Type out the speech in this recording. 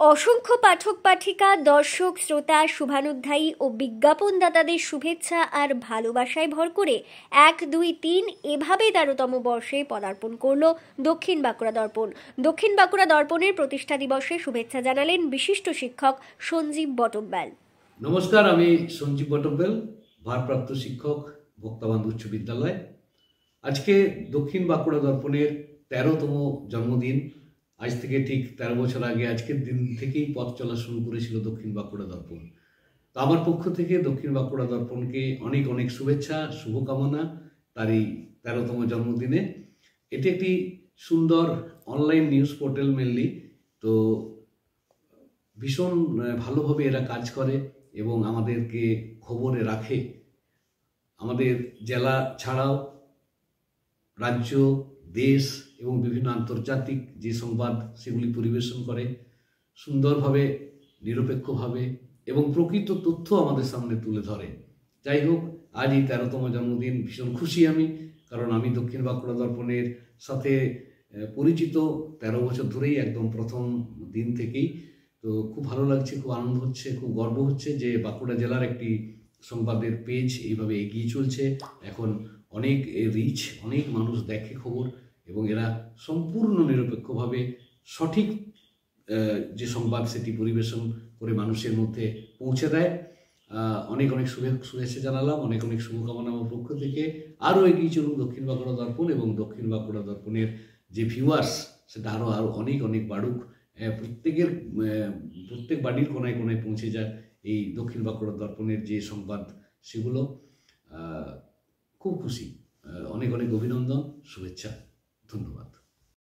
অসংখ্য পাঠক পাঠিকা, দর্শক, শ্রোতা, শুভানুধ্যায়ী ও বিজ্ঞাপনদাতাদের শুভেচ্ছা আর ভালোবাসায় ভর করে 1, 2, 3 এভাবে 13তম বর্ষে পদার্পণ করল দক্ষিণ বাঁকুড়া দর্পণ। দক্ষিণ বাঁকুড়া দর্পণের প্রতিষ্ঠা দিবসে শুভেচ্ছা জানালেন বিশিষ্ট শিক্ষক সঞ্জীব বটব্যাল। নমস্কার, আমি সঞ্জীব বটব্যাল, ভারপ্রাপ্ত শিক্ষক, ভক্তাবান্ধ উচ্চ বিদ্যালয়। আজকে দক্ষিণ বাঁকুড়া দর্পণের 13তম জন্মদিন। আজ থেকে ঠিক 13 বছর আগে আজকের দিন থেকেই পথ চলা শুরু করেছিল দক্ষিণ বাঁকুড়া দর্পণ। তো আমার পক্ষ থেকে দক্ষিণ বাঁকুড়া দর্পণকে অনেক অনেক শুভেচ্ছা, শুভকামনা তার এই 13তম জন্মদিনে। এটি একটি সুন্দর অনলাইন নিউজ পোর্টাল মেনলি, তো ভীষণ ভালোভাবে এরা কাজ করে এবং আমাদেরকে খবরে রাখে। আমাদের জেলা ছাড়াও রাজ্য, দেশ এবং বিভিন্ন আন্তর্জাতিক যে সংবাদ সেগুলি পরিবেশন করে সুন্দরভাবে, নিরপেক্ষভাবে এবং প্রকৃত তথ্য আমাদের সামনে তুলে ধরে। যাই হোক, আজ এই 13তম জন্মদিন, ভীষণ খুশি আমি, কারণ আমি দক্ষিণ বাঁকুড়া দর্পণের সাথে পরিচিত 13 বছর ধরেই, একদম প্রথম দিন থেকেই। তো খুব ভালো লাগছে, খুব আনন্দ হচ্ছে, খুব গর্ব হচ্ছে যে বাঁকুড়া জেলার একটি সংবাদের পেজ এইভাবে এগিয়ে চলছে। এখন অনেক রিচ, অনেক মানুষ দেখে খবর এবং এরা সম্পূর্ণ নিরপেক্ষভাবে সঠিক যে সংবাদ সেটি পরিবেশন করে মানুষের মধ্যে পৌঁছে দেয়। অনেক অনেক শুভেচ্ছা জানালাম, অনেক অনেক শুভকামনা আমার পক্ষ থেকে। আরও এগিয়ে চলুন দক্ষিণ বাঁকুড়া দর্পণ এবং দক্ষিণ বাঁকুড়া দর্পণের যে ভিউয়ার্স সেটা আরও অনেক অনেক বাড়ুক। প্রত্যেক বাড়ির কোনায় কোনায় পৌঁছে যায় এই দক্ষিণ বাঁকুড়া দর্পণের যে সংবাদ সেগুলো। খুব খুশি, অনেক অনেক অভিনন্দন, শুভেচ্ছা, ধন্যবাদ।